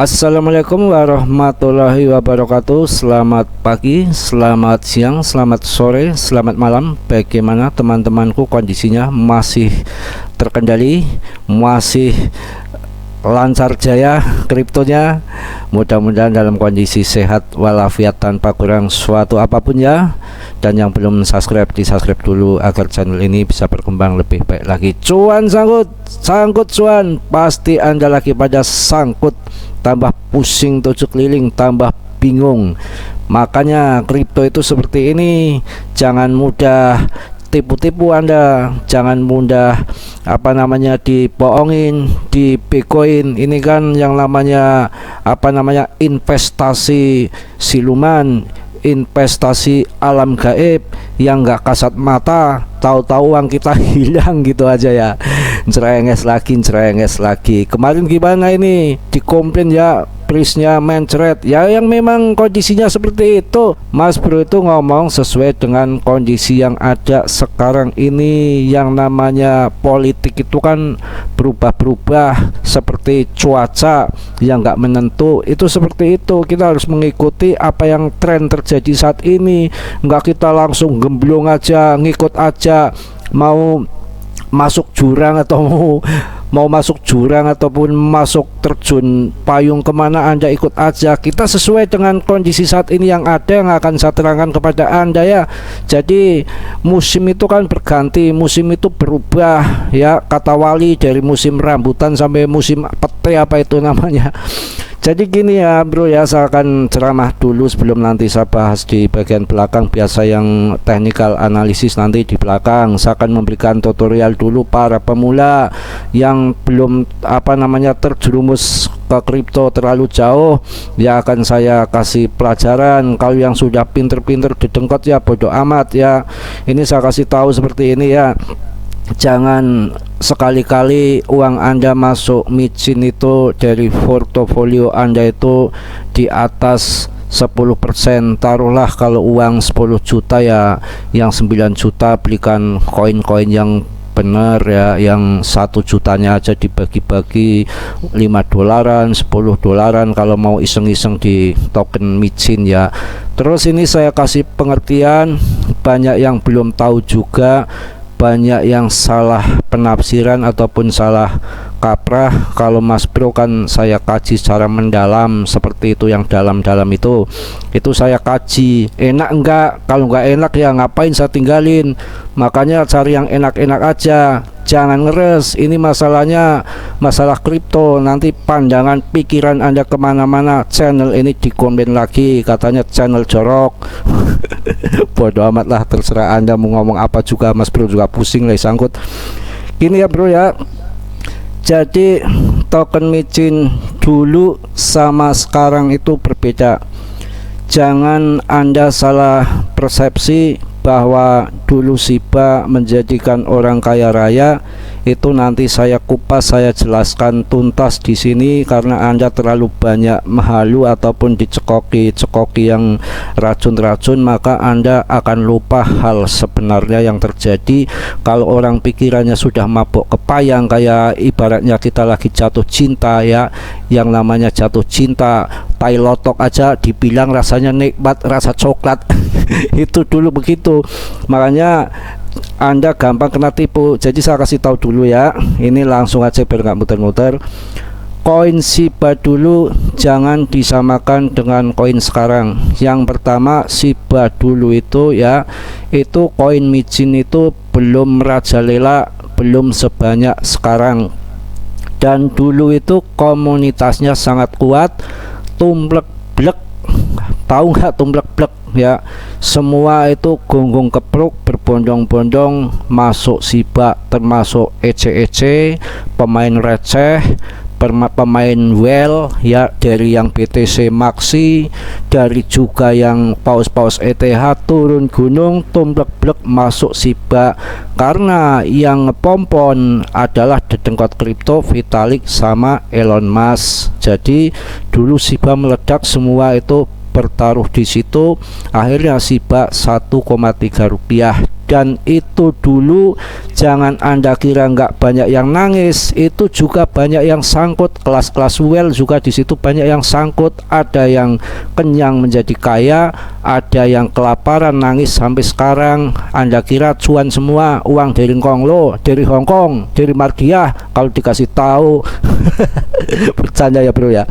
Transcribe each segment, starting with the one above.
Assalamualaikum warahmatullahi wabarakatuh. Selamat pagi, selamat siang, selamat sore, selamat malam. Bagaimana teman-temanku, kondisinya masih terkendali, masih lancar jaya kriptonya? Mudah-mudahan dalam kondisi sehat walafiat tanpa kurang suatu apapun ya. Dan yang belum subscribe, di subscribe dulu agar channel ini bisa berkembang lebih baik lagi. Cuan sangkut cuan, pasti Anda lagi pada sangkut, tambah pusing tujuh keliling, tambah bingung. Makanya kripto itu seperti ini, jangan mudah tipu-tipu Anda, jangan mudah dibohongin, dibegoin. Ini kan yang namanya investasi siluman, investasi alam gaib yang nggak kasat mata, tahu-tahu uang kita hilang gitu aja ya. Cerenges lagi. Kemarin gimana ini, dikomplain ya, prisnya mencret ya, yang memang kondisinya seperti itu. Mas Bro itu ngomong sesuai dengan kondisi yang ada sekarang ini. Yang namanya politik itu kan berubah-berubah, seperti cuaca yang nggak menentu, itu seperti itu. Kita harus mengikuti apa yang tren terjadi saat ini, nggak kita langsung gemblong aja, ngikut aja, mau masuk jurang atau mau masuk jurang ataupun masuk terjun payung kemana Anda ikut aja. Kita sesuai dengan kondisi saat ini yang ada, yang akan saya terangkan kepada Anda ya. Jadi musim itu kan berganti, musim itu berubah ya, kata wali, dari musim rambutan sampai musim pete apa itu namanya. Jadi gini ya bro ya, saya akan ceramah dulu sebelum nanti saya bahas di bagian belakang. Biasa yang technical analisis nanti di belakang. Saya akan memberikan tutorial dulu para pemula yang belum terjerumus ke kripto terlalu jauh ya, akan saya kasih pelajaran. Kalau yang sudah pinter-pinter didengkot ya bodoh amat ya. Ini saya kasih tahu seperti ini ya. Jangan sekali-kali uang Anda masuk micin itu dari portofolio Anda itu di atas 10%. Taruhlah kalau uang 10 juta ya, yang 9 juta belikan koin-koin yang benar ya, yang 1 jutanya aja dibagi-bagi 5 dolaran, 10 dolaran kalau mau iseng-iseng di token micin ya. Terus ini saya kasih pengertian, banyak yang belum tahu juga, banyak yang salah penafsiran ataupun salah kaprah. Kalau Mas Bro kan saya kaji secara mendalam, seperti itu, yang dalam-dalam itu saya kaji. Enak enggak? Kalau enggak enak ya ngapain saya tinggalin. Makanya cari yang enak-enak aja, jangan ngeres. Ini masalahnya masalah kripto, nanti pandangan pikiran Anda kemana-mana. Channel ini dikomen lagi, katanya channel jorok. Bodoh amat lah, terserah Anda mau ngomong apa juga. Mas Bro juga pusing lah sangkut. Gini ya bro ya, jadi token micin dulu sama sekarang itu berbeda. Jangan Anda salah persepsi bahwa dulu Shiba menjadikan orang kaya raya. Itu nanti saya kupas, saya jelaskan tuntas di sini, karena Anda terlalu banyak menghalu ataupun dicekoki yang racun-racun, maka Anda akan lupa hal sebenarnya yang terjadi. Kalau orang pikirannya sudah mabuk kepayang, kayak ibaratnya kita lagi jatuh cinta ya, yang namanya jatuh cinta, tai lotok aja dibilang rasanya nikmat, rasa coklat. Itu dulu begitu, makanya Anda gampang kena tipu. Jadi saya kasih tahu dulu ya, ini langsung aja biar nggak muter-muter. Koin Shiba dulu jangan disamakan dengan koin sekarang. Yang pertama, Shiba dulu itu ya, itu koin micin itu belum merajalela, belum sebanyak sekarang. Dan dulu itu komunitasnya sangat kuat. Tumblek-blek, tahu nggak tumblek-blek ya, semua itu gonggong kepruk berbondong-bondong masuk Shiba, termasuk EC pemain receh, pemain well ya, dari yang BTC Maxi, dari juga yang paus-paus ETH turun gunung tumblek-blek masuk Shiba, karena yang ngepompon adalah dedengkot kripto Vitalik sama Elon Musk. Jadi dulu Shiba meledak, semua itu bertaruh di situ. Akhirnya Shiba 1,3 rupiah Dan itu dulu jangan Anda kira nggak banyak yang nangis, itu juga banyak yang sangkut. Kelas-kelas well juga di situ banyak yang sangkut. Ada yang kenyang menjadi kaya, ada yang kelaparan nangis sampai sekarang. Anda kira cuan semua, uang dari Konglo, dari Hongkong, dari Mardiah, kalau dikasih tahu bercanda ya bro ya.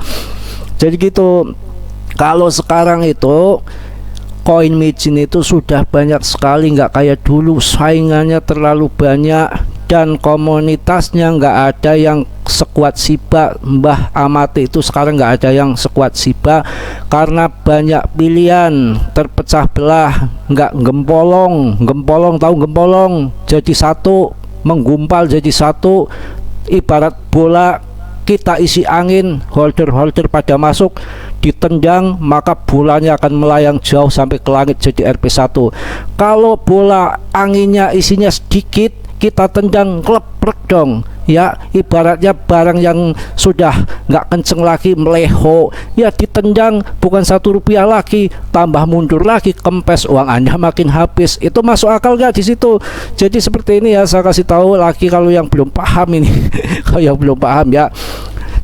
Jadi gitu. Kalau sekarang itu koin micin itu sudah banyak sekali, nggak kayak dulu, saingannya terlalu banyak dan komunitasnya nggak ada yang sekuat Shiba. Mbah Amati itu sekarang nggak ada yang sekuat Shiba karena banyak pilihan, terpecah belah, nggak gempolong, tahu gempolong, jadi satu, menggumpal jadi satu, ibarat bola kita isi angin, holder pada masuk, ditendang, maka bolanya akan melayang jauh sampai ke langit jadi RP1. Kalau bola anginnya isinya sedikit, kita tendang kleprek dong ya, ibaratnya barang yang sudah nggak kenceng lagi, meleho ya, ditendang bukan Rp1 lagi, tambah mundur lagi, kempes, uang Anda makin habis. Itu masuk akal nggak di situ? Jadi seperti ini ya, saya kasih tahu lagi kalau yang belum paham ini kalau yang belum paham ya.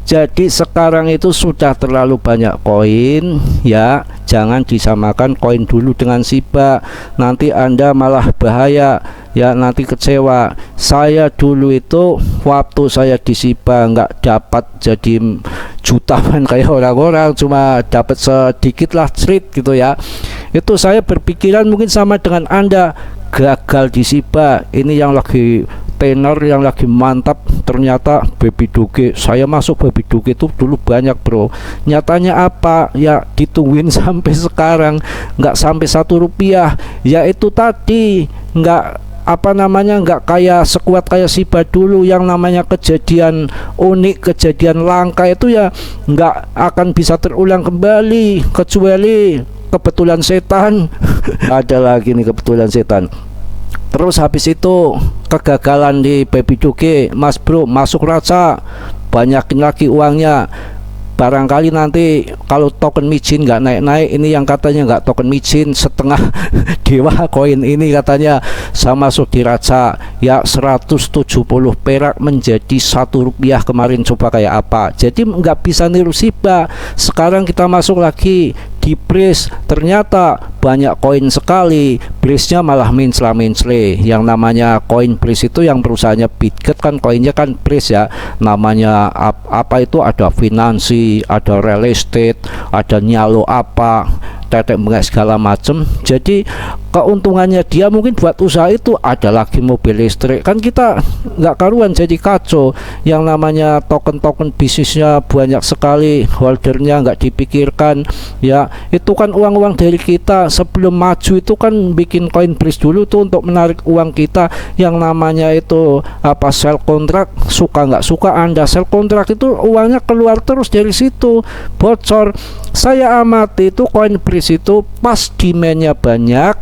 Jadi sekarang itu sudah terlalu banyak koin ya, jangan disamakan koin dulu dengan Shiba, nanti Anda malah bahaya ya, nanti kecewa. Saya dulu itu waktu saya di Shiba nggak dapat jadi jutaan kayak orang-orang, cuma dapat sedikit lah cerit gitu ya. Itu saya berpikiran mungkin sama dengan Anda, gagal di Shiba. Ini yang lagi tenor, yang lagi mantap, ternyata baby doge. Saya masuk baby doge itu dulu banyak bro, nyatanya apa ya, ditungguin sampai sekarang nggak sampai Rp1. Ya itu tadi, nggak nggak kayak sekuat kayak Shiba dulu. Yang namanya kejadian unik, kejadian langka itu ya nggak akan bisa terulang kembali, kecuali kebetulan setan. Ada lagi nih kebetulan setan. Terus habis itu kegagalan di baby doge, mas bro, masuk raca, banyakin lagi uangnya. Barangkali nanti kalau token micin nggak naik-naik, ini yang katanya nggak token micin, setengah dewa koin ini katanya saya masuk di raca ya, 170 perak menjadi Rp1 kemarin, coba kayak apa. Jadi nggak bisa niru Shiba. Sekarang kita masuk lagi di Breeze, ternyata banyak koin sekali, Breeze-nya malah mincla. Yang namanya koin Breeze itu yang perusahaannya Bitget kan, koinnya kan Breeze ya, namanya apa itu, ada finansi, ada real estate, ada nyalo apa, tetek bengek segala macem. Jadi keuntungannya dia mungkin buat usaha itu ada lagi mobil listrik, kan kita nggak karuan, jadi kacau. Yang namanya token bisnisnya banyak sekali, holdernya nggak dipikirkan ya. Itu kan uang-uang dari kita. Sebelum maju itu kan bikin koin Breeze dulu tuh untuk menarik uang kita. Yang namanya itu apa, sell kontrak, suka nggak suka Anda sell kontrak itu uangnya keluar terus dari situ, bocor. Saya amati itu koin Breeze itu pas demandnya banyak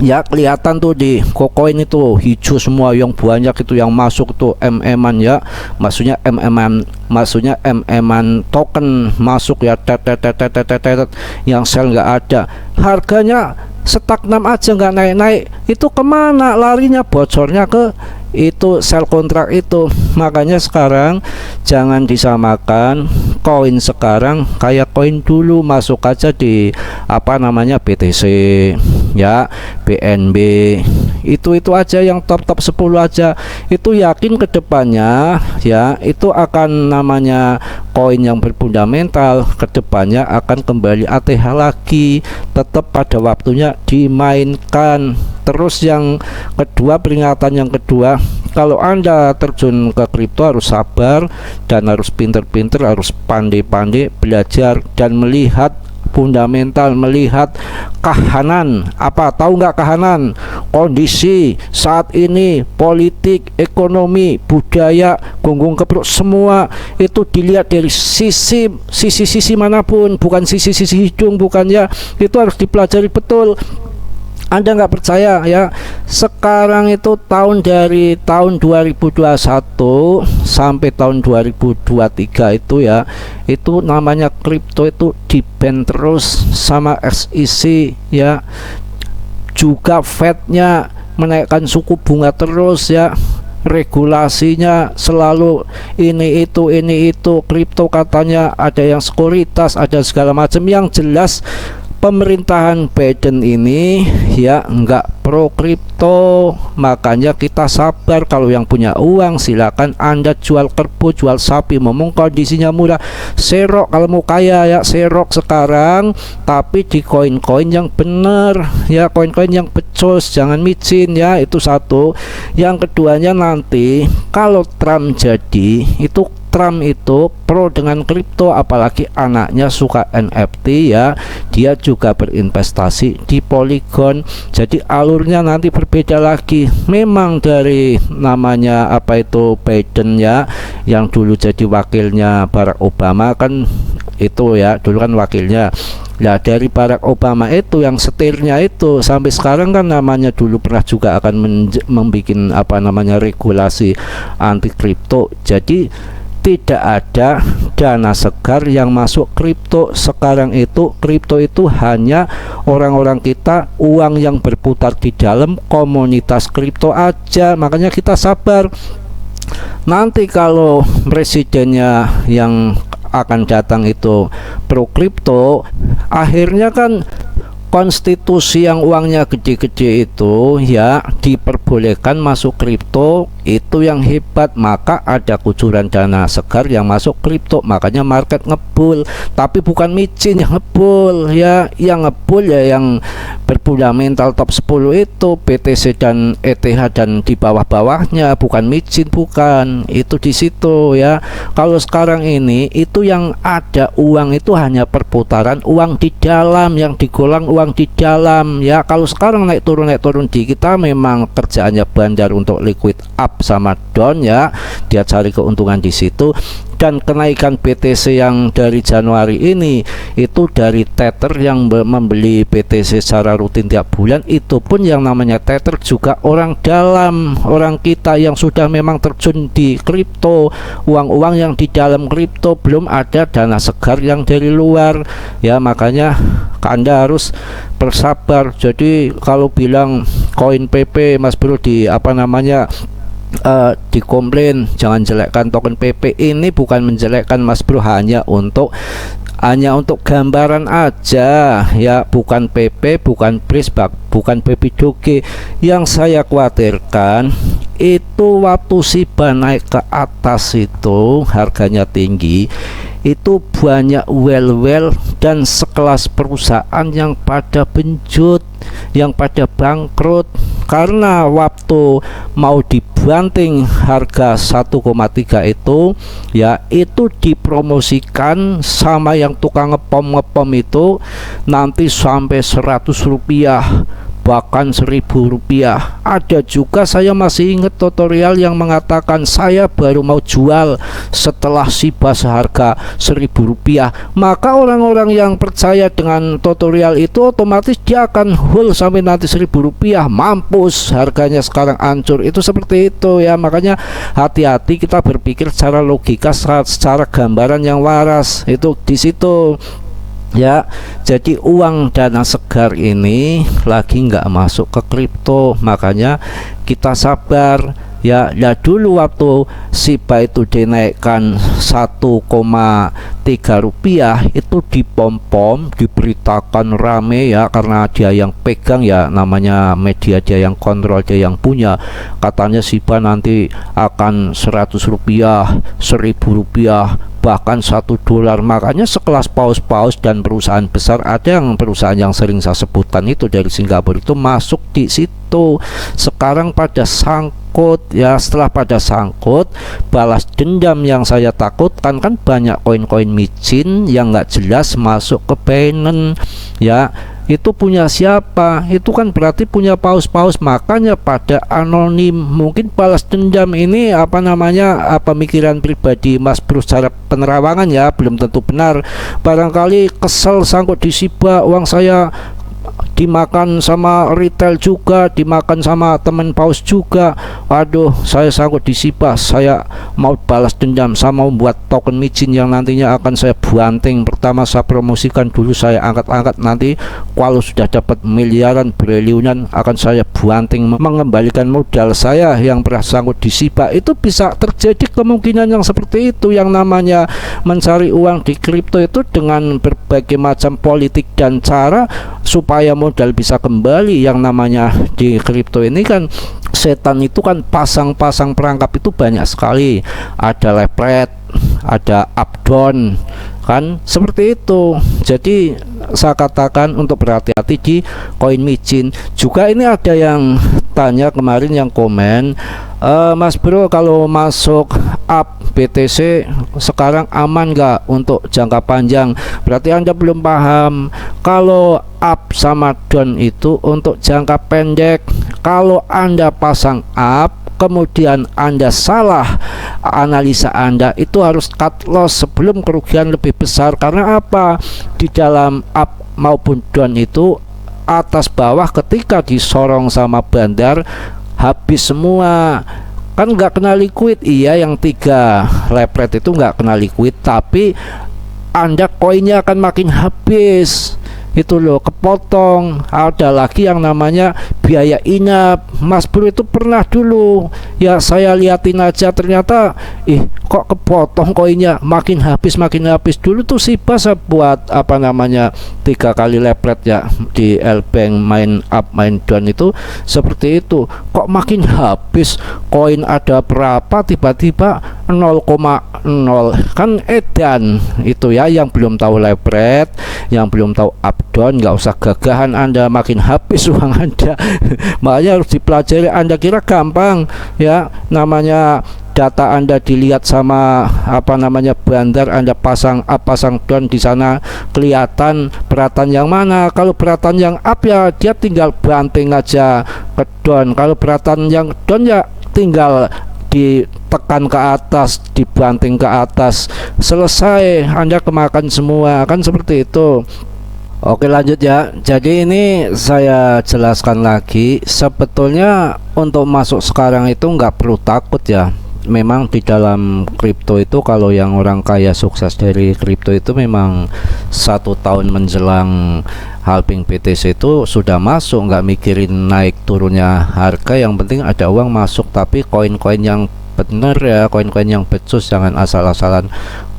ya, kelihatan tuh di koin itu hijau semua, yang banyak itu yang masuk tuh MM-an ya, maksudnya MM-an token masuk ya, yang sell nggak ada, harganya stagnan aja, nggak naik-naik. Itu kemana larinya? Bocornya ke itu sell kontrak itu. Makanya sekarang jangan disamakan koin sekarang kayak koin dulu. Masuk aja di apa namanya, BTC ya, BNB, itu aja yang top 10 aja. Itu yakin kedepannya ya, itu akan namanya koin yang berfundamental, kedepannya akan kembali ATH lagi, tetap pada waktunya dimainkan. Terus yang kedua, peringatan yang kedua, kalau Anda terjun ke kripto harus sabar dan harus pinter-pinter, harus pandai-pandai belajar dan melihat fundamental, melihat kahanan. Apa tahu nggak kahanan? Kondisi saat ini, politik, ekonomi, budaya, gonggong kepruk, semua itu dilihat dari sisi manapun, bukan sisi hidung, bukan ya. Itu harus dipelajari betul. Anda nggak percaya ya, sekarang itu dari tahun 2021 sampai tahun 2023 itu ya, itu namanya kripto itu di-ban terus sama SEC ya, juga Fed-nya menaikkan suku bunga terus ya, regulasinya selalu ini itu kripto katanya ada yang sekuritas, ada segala macam. Yang jelas pemerintahan Biden ini ya nggak pro kripto, makanya kita sabar. Kalau yang punya uang silakan Anda jual kerbau, jual sapi, ngomong kondisinya murah, serok kalau mau kaya ya, serok sekarang, tapi di koin-koin yang bener ya, koin-koin yang becus, jangan micin ya. Itu satu. Yang keduanya, nanti kalau Trump jadi, itu Trump itu pro dengan kripto, apalagi anaknya suka NFT ya, dia juga berinvestasi di Polygon. Jadi alurnya nanti berbeda lagi. Memang dari namanya apa itu Biden ya, yang dulu jadi wakilnya Barack Obama kan itu ya, dulu kan wakilnya. Nah dari Barack Obama itu yang setirnya itu sampai sekarang kan namanya dulu pernah juga akan membuat apa namanya regulasi anti kripto. Jadi tidak ada dana segar yang masuk kripto sekarang. Itu kripto itu hanya orang-orang kita, uang yang berputar di dalam komunitas kripto aja. Makanya kita sabar. Nanti kalau presidennya yang akan datang itu pro kripto, akhirnya kan konstitusi yang uangnya gede-gede itu ya diperbolehkan masuk kripto. Itu yang hebat. Maka ada kucuran dana segar yang masuk kripto, makanya market ngebul. Tapi bukan micin yang ngebul ya, yang ngebul ya yang berfundamental top 10 itu BTC dan ETH dan di bawah-bawahnya, bukan micin, bukan. Itu di situ ya. Kalau sekarang ini itu yang ada uang itu hanya perputaran uang di dalam, yang digolong uang di dalam ya. Kalau sekarang naik turun di kita memang kerjaannya bandar untuk liquid up sama down ya, dia cari keuntungan di situ. Dan kenaikan BTC yang dari Januari ini itu dari Tether yang membeli BTC secara rutin tiap bulan, itu pun yang namanya Tether juga orang dalam, orang kita yang sudah memang terjun di kripto, uang-uang yang di dalam kripto, belum ada dana segar yang dari luar ya. Makanya Anda harus bersabar. Jadi kalau bilang koin PP Mas Bro di apa namanya dikomplain, jangan jelekkan token PP. Ini bukan menjelekkan Mas Bro, hanya untuk gambaran aja ya, bukan PP, bukan Pris, bukan PP Doge. Yang saya khawatirkan itu waktu Shiba naik ke atas itu harganya tinggi, itu banyak well dan sekelas perusahaan yang pada benjut, yang pada bangkrut. Karena waktu mau dibanting harga 1,3 itu ya, itu dipromosikan sama yang tukang ngepom itu nanti sampai 100 rupiah, bahkan 1.000 rupiah. Ada juga, saya masih ingat tutorial yang mengatakan saya baru mau jual setelah Shiba seharga 1.000 rupiah. Maka orang-orang yang percaya dengan tutorial itu otomatis dia akan hold sampai nanti 1.000 rupiah, mampus, harganya sekarang hancur. Itu seperti itu ya. Makanya hati-hati, kita berpikir secara logika, secara gambaran yang waras. Itu di situ ya. Jadi uang dana segar ini lagi nggak masuk ke kripto, makanya kita sabar ya. Nah dulu waktu Shiba itu dinaikkan 1,3 rupiah itu dipom-pom, diberitakan rame ya, karena dia yang pegang ya, namanya media, dia yang kontrol, dia yang punya. Katanya Shiba nanti akan 100 rupiah, 1.000 rupiah, bahkan $1. Makanya sekelas paus-paus dan perusahaan besar, ada yang perusahaan yang sering saya sebutan itu dari Singapura itu masuk di situ. Sekarang pada sangkut ya. Setelah pada sangkut, balas dendam yang saya takutkan kan banyak koin-koin micin yang nggak jelas masuk ke Binance ya. Itu punya siapa? Itu kan berarti punya paus-paus, makanya pada anonim. Mungkin balas dendam ini apa namanya, pemikiran pribadi Mas Bro secara penerawangan ya, belum tentu benar. Barangkali kesel sangkut di Shiba, uang saya dimakan sama retail juga, dimakan sama teman paus juga. Waduh, saya sanggup disibah. Saya mau balas dendam, saya mau buat token micin yang nantinya akan saya banting. Pertama saya promosikan dulu, saya angkat-angkat, nanti kalau sudah dapat miliaran, triliunan akan saya banting, mengembalikan modal saya yang pernah sanggup disibah. Itu bisa terjadi kemungkinan yang seperti itu. Yang namanya mencari uang di kripto itu dengan berbagai macam politik dan cara supaya modal bisa kembali. Yang namanya di kripto ini kan setan itu kan pasang-pasang perangkap itu banyak sekali. Ada lepret, ada up down, kan seperti itu. Jadi saya katakan untuk berhati-hati di koin micin. Juga ini ada yang tanya kemarin, yang komen, Mas Bro, kalau masuk up BTC sekarang aman nggak untuk jangka panjang? Berarti Anda belum paham. Kalau up sama down itu untuk jangka pendek. Kalau Anda pasang up kemudian Anda salah analisa Anda, itu harus cut loss sebelum kerugian lebih besar. Karena apa? Di dalam up maupun down itu atas bawah ketika disorong sama bandar habis semua, kan nggak kena liquid. Iya, yang 3 lepret itu nggak kena liquid, tapi Anda koinnya akan makin habis. Itu loh, kepotong. Ada lagi yang namanya biaya inap. Mas Bro itu pernah dulu ya, saya liatin aja, ternyata kok kepotong koinnya, makin habis dulu tuh sih pas buat apa namanya 3 kali lepret ya di L-Bank, main up main down itu seperti itu. Kok makin habis, koin ada berapa tiba-tiba 0,0 kan edan itu ya. Yang belum tahu lepret, yang belum tahu up down, nggak usah gagahan Anda, makin habis uang Anda. Makanya harus dipelajari. Anda kira gampang ya, namanya data Anda dilihat sama apa namanya bandar, Anda pasang up pasang down, di sana kelihatan beratan yang mana. Kalau beratan yang up ya dia tinggal banting aja ke down, kalau beratan yang down ya tinggal ditekan ke atas, dibanting ke atas, selesai, Anda kemakan semua, kan seperti itu. Oke, lanjut ya. Jadi ini saya jelaskan lagi, sebetulnya untuk masuk sekarang itu nggak perlu takut ya. Memang di dalam kripto itu, kalau yang orang kaya sukses dari kripto itu memang 1 tahun menjelang halving BTC itu sudah masuk, nggak mikirin naik turunnya harga, yang penting ada uang masuk. Tapi koin-koin yang bener ya, koin-koin yang becus, jangan asal-asalan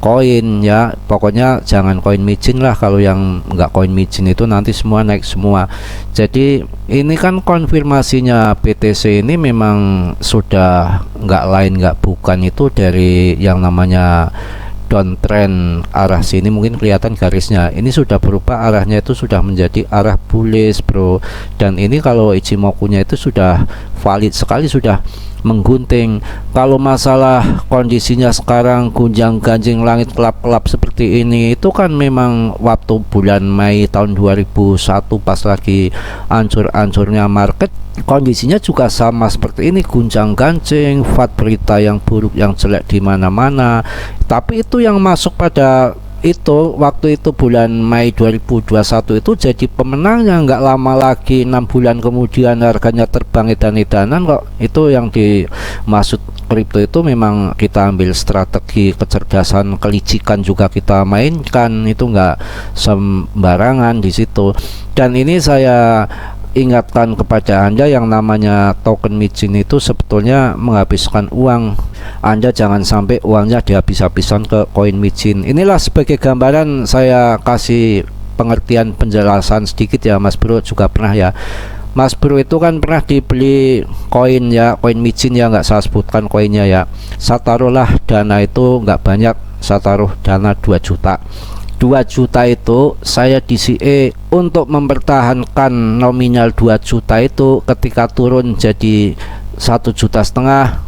koin ya. Pokoknya jangan koin micin lah. Kalau yang nggak koin micin itu nanti semua naik semua. Jadi ini kan konfirmasinya BTC ini memang sudah nggak lain nggak bukan itu dari yang namanya downtrend arah sini. Mungkin kelihatan garisnya, ini sudah berubah arahnya, itu sudah menjadi arah bullish bro. Dan ini kalau Ichimoku-nya itu sudah valid sekali, sudah menggunting. Kalau masalah kondisinya sekarang gunjang ganjing langit kelap-kelap seperti ini, itu kan memang waktu bulan Mei tahun 2001 pas lagi ancur-ancurnya market, kondisinya juga sama seperti ini, gunjang ganjing, berita yang buruk yang jelek di mana-mana. Tapi itu yang masuk pada itu waktu itu bulan Mei 2021 itu jadi pemenangnya. Nggak lama lagi, 6 bulan kemudian harganya terbang edan-edanan kok. Itu yang dimaksud kripto itu memang kita ambil strategi, kecerdasan, kelicikan juga kita mainkan, itu nggak sembarangan di situ. Dan ini saya ingatkan kepada Anda, yang namanya token micin itu sebetulnya menghabiskan uang. Anda jangan sampai uangnya dihabis-habisan ke koin micin. Inilah sebagai gambaran, saya kasih pengertian penjelasan sedikit ya. Mas Bro juga pernah ya, Mas Bro itu kan pernah dibeli koin ya, koin micin ya, nggak saya sebutkan koinnya ya. Saya taruhlah dana itu nggak banyak, saya taruh dana 2 juta. 2 juta itu saya DCA untuk mempertahankan nominal 2 juta itu. Ketika turun jadi 1,5 juta,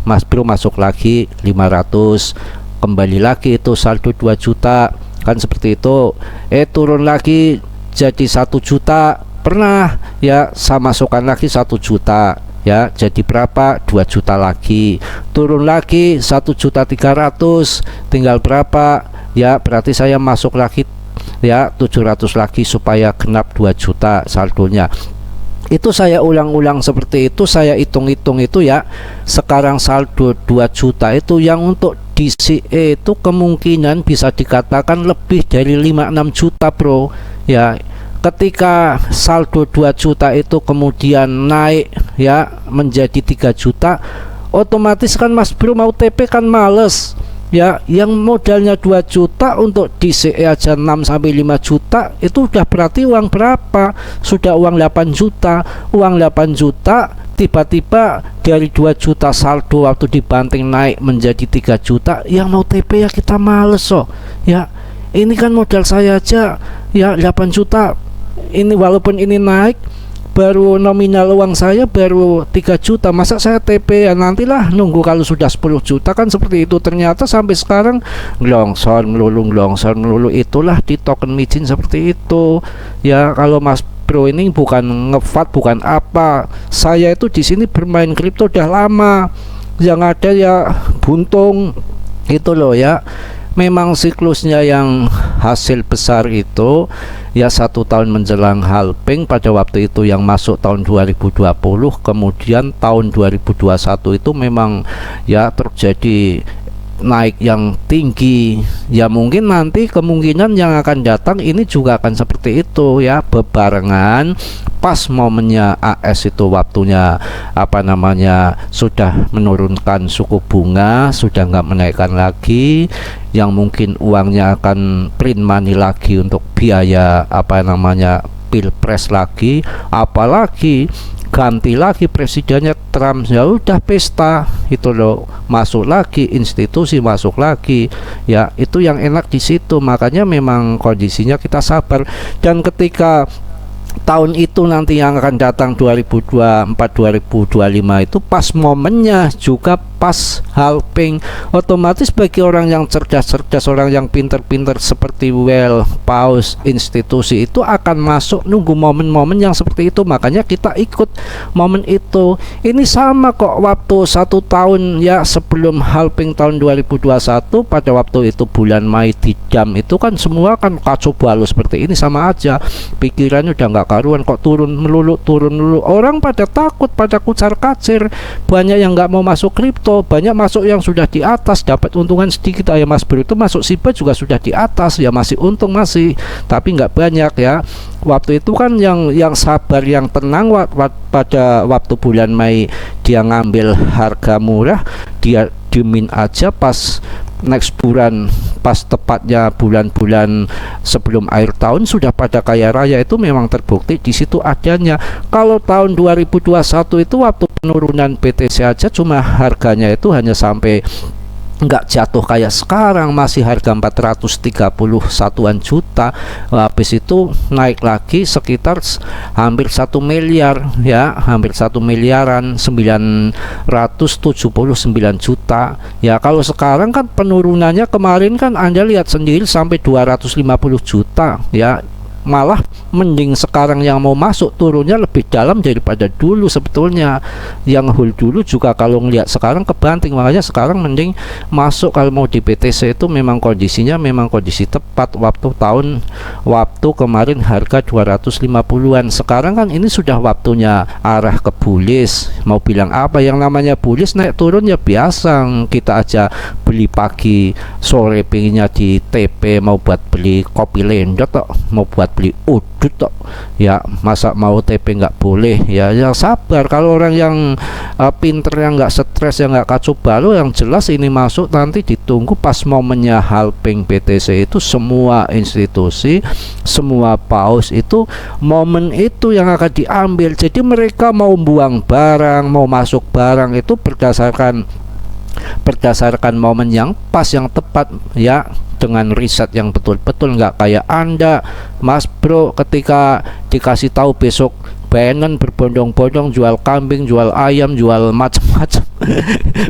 Mas Bro masuk lagi 500, kembali lagi itu saldo 2 juta, kan seperti itu. Turun lagi jadi 1 juta, pernah ya saya masukkan lagi 1 juta ya, jadi berapa? 2 juta lagi. Turun lagi 1,3 juta, tinggal berapa ya, berarti saya masuk lagi ya 700 lagi supaya genap 2 juta saldonya. Itu saya ulang-ulang seperti itu, saya hitung-hitung itu ya. Sekarang saldo 2 juta itu yang untuk DCE itu kemungkinan bisa dikatakan lebih dari 5-6 juta bro ya. Ketika saldo 2 juta itu kemudian naik ya menjadi 3 juta, otomatis kan mas bro mau TP kan males ya. Yang modalnya 2 juta untuk DCE aja 6-5 juta, itu udah berarti uang berapa? Sudah uang 8 juta. Uang 8 juta tiba-tiba dari 2 juta saldo waktu dibanting naik menjadi 3 juta, yang mau TP ya kita males ya. Ini kan modal saya aja ya 8 juta. Ini walaupun ini naik, baru nominal uang saya baru 3 juta, masa saya TP ya? Nantilah nunggu kalau sudah 10 juta kan seperti itu. Ternyata sampai sekarang nglongsor melulu, itulah di token micin seperti itu ya. Kalau mas bro ini bukan ngefat, bukan apa, saya itu di sini bermain kripto udah lama, yang ada ya buntung itu loh ya. Memang siklusnya yang hasil besar itu ya 1 tahun menjelang halving pada waktu itu yang masuk tahun 2020, kemudian tahun 2021 itu memang ya terjadi naik yang tinggi ya. Mungkin nanti kemungkinan yang akan datang ini juga akan seperti itu ya, bebarengan pas momennya AS itu waktunya apa namanya sudah menurunkan suku bunga, sudah nggak menaikkan lagi, yang mungkin uangnya akan print money lagi untuk biaya apa namanya pilpres lagi, apalagi ganti lagi presidennya Trump, ya udah pesta itu loh, masuk lagi institusi, masuk lagi ya. Itu yang enak di situ. Makanya memang kondisinya kita sabar, dan ketika tahun itu nanti yang akan datang 2024 2025 itu pas momennya juga pas halving, otomatis bagi orang yang cerdas-cerdas, orang yang pinter-pinter seperti Well, Paus, institusi itu akan masuk nunggu momen-momen yang seperti itu. Makanya kita ikut momen itu. Ini sama kok waktu 1 tahun ya sebelum halving tahun 2021, pada waktu itu bulan Mei di jam itu kan semua kan kacau balau seperti ini, sama aja pikirannya udah nggak karuan, kok turun melulu, orang pada takut, pada kucar kacir, banyak yang nggak mau masuk kripto, banyak masuk yang sudah di atas dapat untungan sedikit. Ayah mas bro itu masuk SIBA juga sudah di atas ya, masih untung masih, tapi nggak banyak ya. Waktu itu kan yang sabar, yang tenang pada waktu bulan Mei dia ngambil harga murah, dia dimin aja pas next bulan, pas tepatnya bulan-bulan sebelum akhir tahun sudah pada kaya raya. Itu memang terbukti di situ adanya. Kalau tahun 2021 itu waktu penurunan BTC aja cuma harganya itu hanya sampai nggak jatuh kayak sekarang, masih harga 431-an juta. Habis itu naik lagi sekitar hampir 1 miliar ya, hampir 1 miliaran, 979 juta ya. Kalau sekarang kan penurunannya kemarin kan Anda lihat sendiri sampai 250 juta ya. Malah mending sekarang yang mau masuk turunnya lebih dalam daripada dulu sebetulnya. Yang hold dulu juga kalau ngelihat sekarang kebanting, makanya sekarang mending masuk kalau mau di BTC. Itu memang kondisinya memang kondisi tepat waktu kemarin harga 250-an. Sekarang kan ini sudah waktunya arah ke bullish. Mau bilang apa, yang namanya bullish naik turun ya biasa. Kita aja beli pagi sore pengennya di TP, mau buat beli kopi lendot toh, mau buat beli udut toh ya, masa mau TP nggak boleh ya. Yang sabar, kalau orang yang pinter, yang nggak stres, yang nggak kacau balau, yang jelas ini masuk nanti ditunggu pas momennya halving BTC itu. Semua institusi, semua paus itu momen itu yang akan diambil. Jadi mereka mau buang barang, mau masuk barang itu berdasarkan momen yang pas, yang tepat ya, dengan riset yang betul-betul. Nggak kayak Anda mas bro ketika dikasih tahu besok benen berbondong-bondong, jual kambing, jual ayam, jual macam-macam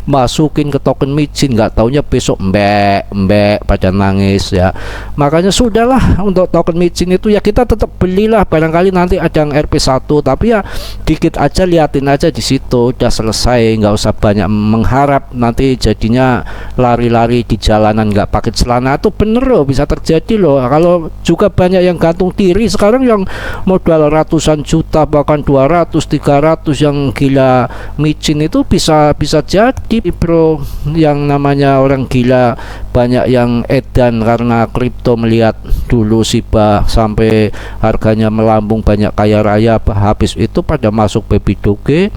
masukin ke token micin, nggak taunya besok mbek pada nangis ya. Makanya sudahlah, untuk token micin itu ya kita tetap belilah, barangkali nanti ada yang RP1, tapi ya dikit aja, liatin aja di situ, udah selesai, nggak usah banyak mengharap nanti jadinya lari-lari di jalanan nggak pakai celana. Itu bener loh, bisa terjadi loh. Kalau juga banyak yang gantung diri sekarang, yang modal ratusan juta bahkan 200 300 yang gila micin itu bisa jadi bro. Yang namanya orang gila banyak yang edan karena kripto, melihat dulu Shiba sampai harganya melambung, banyak kaya raya, habis itu pada masuk baby doge,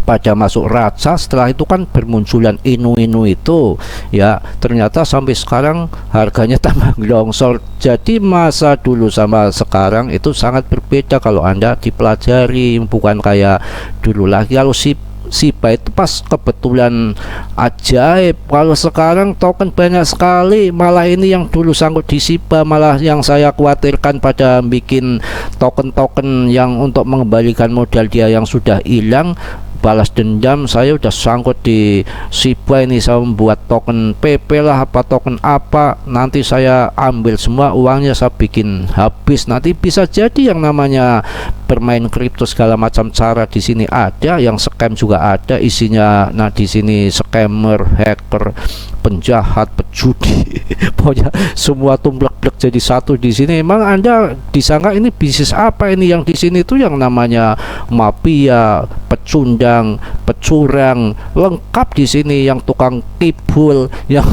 pada masuk raca. Setelah itu kan bermunculan inu-inu itu ya, ternyata sampai sekarang harganya tambah longsor. Jadi masa dulu sama sekarang itu sangat berbeda kalau Anda dipelajari, bukan kayak dulu lagi. Kalau Shiba itu pas kebetulan ajaib. Kalau sekarang token banyak sekali, malah ini yang dulu sangkut di Shiba, malah yang saya khawatirkan pada bikin token-token yang untuk mengembalikan modal dia yang sudah hilang, balas dendam. Saya udah sangkut di Shiba ini, saya membuat token PP lah, apa token apa, nanti saya ambil semua uangnya, saya bikin habis. Nanti bisa jadi yang namanya bermain kripto segala macam cara di sini ada, yang scam juga ada isinya. Nah di sini scammer, hacker, penjahat, pejudi pokoknya semua tumblek-blek jadi satu di sini. Emang Anda disangka ini bisnis apa ini? Yang di sini tuh yang namanya mafia, pecundang, pecurang, lengkap di sini. Yang tukang tibul, yang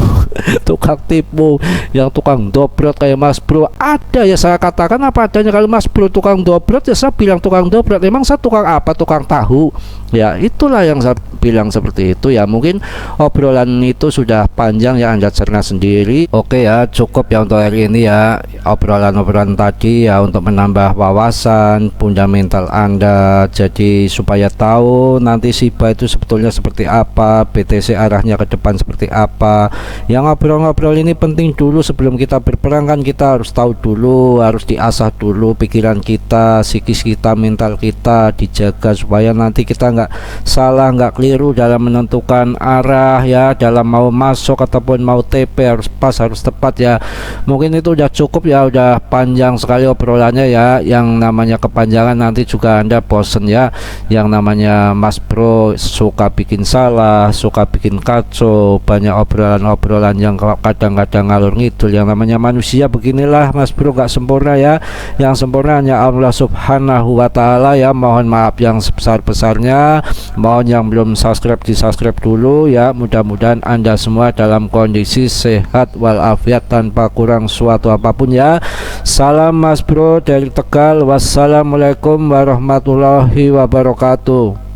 tukang tipu, yang tukang dobrot kayak Mas Bro ada ya. Saya katakan apa adanya, kalau Mas Bro tukang dobrot ya saya bilang tukang dobrot. Emang saya tukang apa? Tukang tahu ya. Itulah yang saya bilang seperti itu ya. Mungkin obrolan itu sudah panjang ya, Anda cerna sendiri. Oke ya, cukup ya untuk hari ini ya, obrolan-obrolan tadi ya, untuk menambah wawasan fundamental Anda, jadi supaya tahu nanti Shiba itu sebetulnya seperti apa, BTC arahnya ke depan seperti apa. Yang ngobrol-ngobrol ini penting dulu sebelum kita berperang kan, kita harus tahu dulu, harus diasah dulu pikiran kita, psikis kita, mental kita dijaga supaya nanti kita nggak salah, nggak keliru dalam menentukan arah ya, dalam mau masuk ataupun mau TP harus pas, harus tepat ya. Mungkin itu udah cukup ya, udah panjang sekali obrolannya ya. Yang namanya kepanjangan nanti juga Anda bosen ya. Yang namanya Mas Bro suka bikin salah, suka bikin kacau, banyak obrolan-obrolan yang kadang-kadang ngalur ngidul. Yang namanya manusia beginilah Mas Bro, gak sempurna ya. Yang sempurna hanya Allah Subhanahu wa Ta'ala ya. Mohon maaf yang sebesar-besarnya. Mohon yang belum subscribe di subscribe dulu ya. Mudah-mudahan Anda semua dalam kondisi sehat walafiat tanpa kurang suatu apapun ya. Salam Mas Bro dari Tegal. Wassalamualaikum warahmatullahi wabarakatuh.